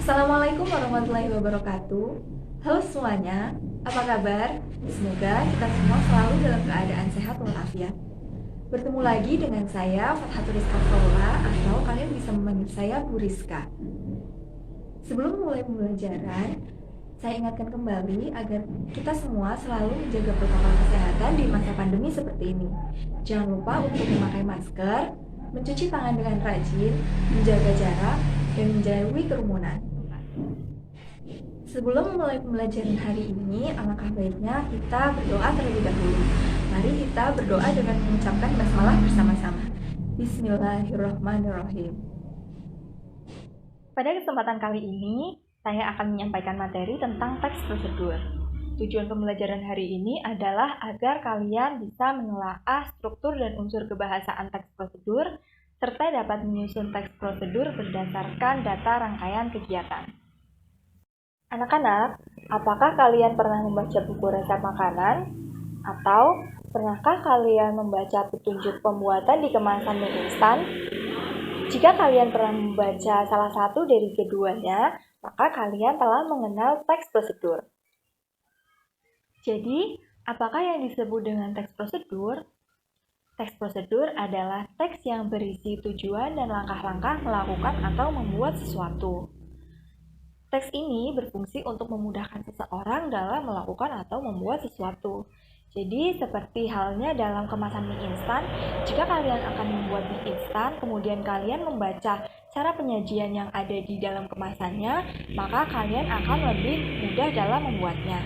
Assalamualaikum warahmatullahi wabarakatuh. Halo semuanya, apa kabar? Semoga kita semua selalu dalam keadaan sehat walafiat. Bertemu lagi dengan saya Fathatur Rizka Faula, atau kalian bisa memanggil saya Bu Rizka. Sebelum mulai pembelajaran, saya ingatkan kembali agar kita semua selalu menjaga protokol kesehatan di masa pandemi seperti ini. Jangan lupa untuk memakai masker, mencuci tangan dengan rajin, menjaga jarak, dan menjauhi kerumunan. Sebelum mulai pembelajaran hari ini, alangkah baiknya kita berdoa terlebih dahulu. Mari kita berdoa dengan mengucapkan basmalah bersama-sama. Bismillahirrahmanirrahim. Pada kesempatan kali ini, saya akan menyampaikan materi tentang teks prosedur. Tujuan pembelajaran hari ini adalah agar kalian bisa menelaah struktur dan unsur kebahasaan teks prosedur, serta dapat menyusun teks prosedur berdasarkan data rangkaian kegiatan. Anak-anak, apakah kalian pernah membaca buku resep makanan? Atau pernahkah kalian membaca petunjuk pembuatan di kemasan mie instan? Jika kalian pernah membaca salah satu dari keduanya, maka kalian telah mengenal teks prosedur. Jadi, apakah yang disebut dengan teks prosedur? Teks prosedur adalah teks yang berisi tujuan dan langkah-langkah melakukan atau membuat sesuatu. Teks ini berfungsi untuk memudahkan seseorang dalam melakukan atau membuat sesuatu. Jadi, seperti halnya dalam kemasan mie instan, jika kalian akan membuat mie instan, kemudian kalian membaca cara penyajian yang ada di dalam kemasannya, maka kalian akan lebih mudah dalam membuatnya.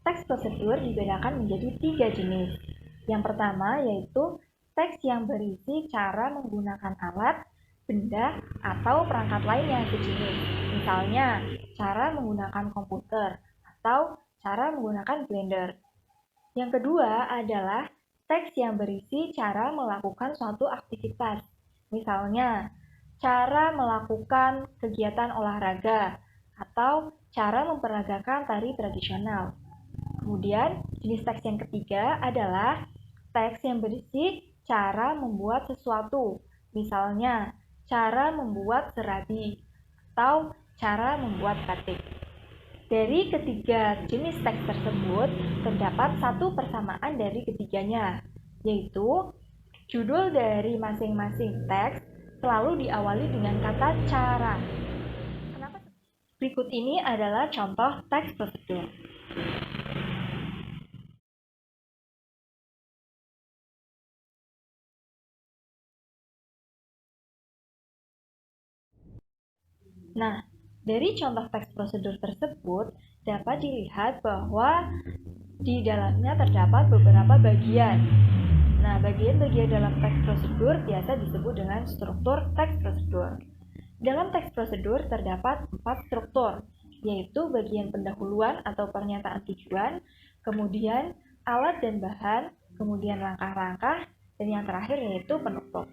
Teks prosedur dibedakan menjadi 3 jenis. Yang pertama yaitu teks yang berisi cara menggunakan alat, benda, atau perangkat lain yang sejenis. Misalnya, cara menggunakan komputer atau cara menggunakan blender. Yang kedua adalah teks yang berisi cara melakukan suatu aktivitas. Misalnya, cara melakukan kegiatan olahraga atau cara memperagakan tari tradisional. Kemudian, jenis teks yang ketiga adalah teks yang berisi cara membuat sesuatu. Misalnya, cara membuat serabi atau cara membuat batik. Dari ketiga jenis teks tersebut, terdapat satu persamaan dari ketiganya, yaitu judul dari masing-masing teks selalu diawali dengan kata cara. Berikut ini adalah contoh teks prosedur. Nah, dari contoh teks prosedur tersebut dapat dilihat bahwa di dalamnya terdapat beberapa bagian. Nah, bagian-bagian dalam teks prosedur biasa disebut dengan struktur teks prosedur. Dalam teks prosedur terdapat 4 struktur, yaitu bagian pendahuluan atau pernyataan tujuan, kemudian alat dan bahan, kemudian langkah-langkah, dan yang terakhir yaitu penutup.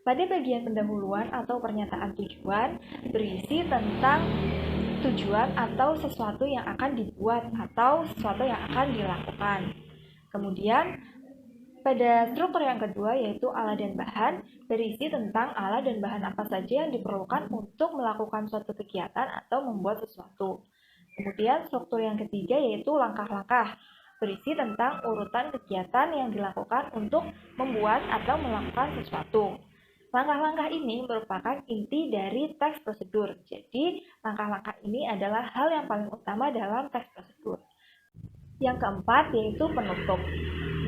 Pada bagian pendahuluan atau pernyataan tujuan berisi tentang tujuan atau sesuatu yang akan dibuat atau sesuatu yang akan dilakukan. Kemudian pada struktur yang kedua yaitu alat dan bahan berisi tentang alat dan bahan apa saja yang diperlukan untuk melakukan suatu kegiatan atau membuat sesuatu. Kemudian struktur yang ketiga yaitu langkah-langkah berisi tentang urutan kegiatan yang dilakukan untuk membuat atau melakukan sesuatu. Langkah-langkah ini merupakan inti dari teks prosedur. Jadi, langkah-langkah ini adalah hal yang paling utama dalam teks prosedur. Yang keempat yaitu penutup.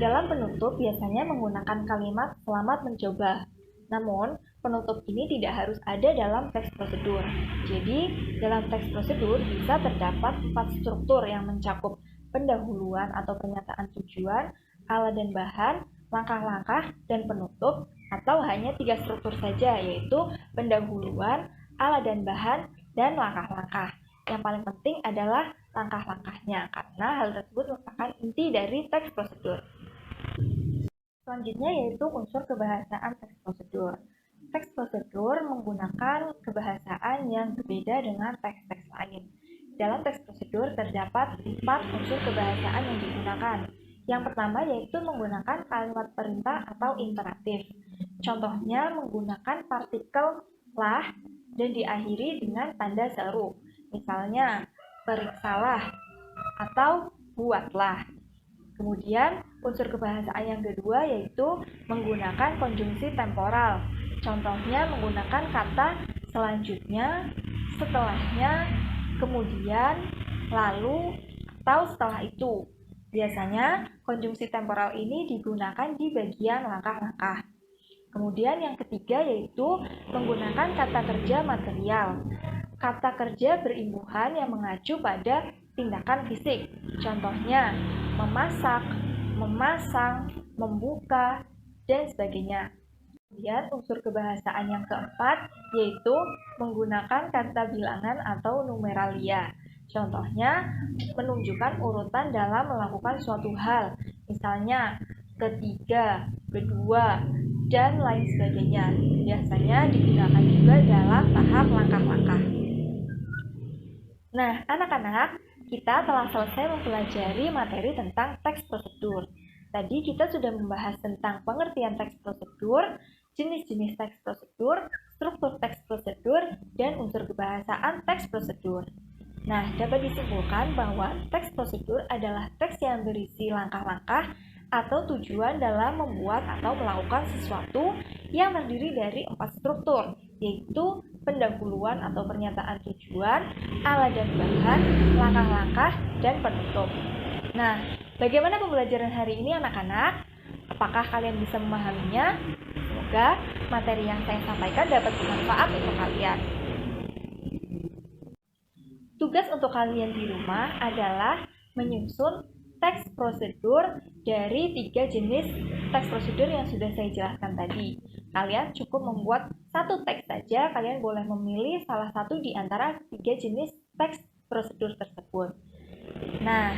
Dalam penutup biasanya menggunakan kalimat selamat mencoba. Namun, penutup ini tidak harus ada dalam teks prosedur. Jadi, dalam teks prosedur bisa terdapat 4 struktur yang mencakup pendahuluan atau pernyataan tujuan, alat dan bahan, langkah-langkah, dan penutup, atau hanya 3 struktur saja, yaitu pendahuluan, alat dan bahan, dan langkah-langkah. Yang paling penting adalah langkah-langkahnya, karena hal tersebut merupakan inti dari teks prosedur. Selanjutnya yaitu unsur kebahasaan teks prosedur. Teks prosedur menggunakan kebahasaan yang berbeda dengan teks-teks lain. Dalam teks prosedur terdapat 4 unsur kebahasaan yang digunakan. Yang pertama yaitu menggunakan kalimat perintah atau imperatif. Contohnya menggunakan partikel lah, dan diakhiri dengan tanda seru. Misalnya, periksalah atau buatlah. Kemudian, unsur kebahasaan yang kedua yaitu menggunakan konjungsi temporal. Contohnya menggunakan kata selanjutnya, setelahnya, kemudian, lalu, atau setelah itu. Biasanya, konjungsi temporal ini digunakan di bagian langkah-langkah. Kemudian yang ketiga yaitu menggunakan kata kerja material. Kata kerja berimbuhan yang mengacu pada tindakan fisik. Contohnya, memasak, memasang, membuka, dan sebagainya. Kemudian unsur kebahasaan yang keempat yaitu menggunakan kata bilangan atau numeralia. Contohnya, menunjukkan urutan dalam melakukan suatu hal. Misalnya, ketiga, kedua, dan lain sebagainya. Biasanya digunakan juga dalam tahap langkah-langkah. Nah, anak-anak, kita telah selesai mempelajari materi tentang teks prosedur. Tadi kita sudah membahas tentang pengertian teks prosedur, jenis-jenis teks prosedur, struktur teks prosedur, dan unsur kebahasaan teks prosedur. Nah, dapat disimpulkan bahwa teks prosedur adalah teks yang berisi langkah-langkah atau tujuan dalam membuat atau melakukan sesuatu yang terdiri dari 4 struktur, yaitu pendahuluan atau pernyataan tujuan, ala dan bahan, langkah-langkah, dan penutup. Nah, bagaimana pembelajaran hari ini anak-anak? Apakah kalian bisa memahaminya? Semoga materi yang saya sampaikan dapat bermanfaat untuk kalian. Tugas untuk kalian di rumah adalah menyusun teks prosedur dari 3 jenis teks prosedur yang sudah saya jelaskan tadi. Kalian cukup membuat satu teks saja, kalian boleh memilih salah satu di antara 3 jenis teks prosedur tersebut. Nah,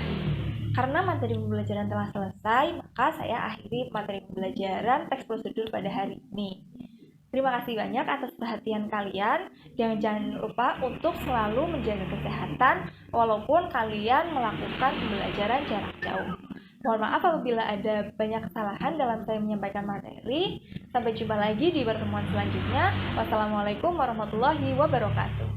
karena materi pembelajaran telah selesai, maka saya akhiri materi pembelajaran teks prosedur pada hari ini. Terima kasih banyak atas perhatian kalian, dan jangan lupa untuk selalu menjaga kesehatan walaupun kalian melakukan pembelajaran jarak jauh. Mohon maaf apabila ada banyak kesalahan dalam saya menyampaikan materi. Sampai jumpa lagi di pertemuan selanjutnya. Wassalamualaikum warahmatullahi wabarakatuh.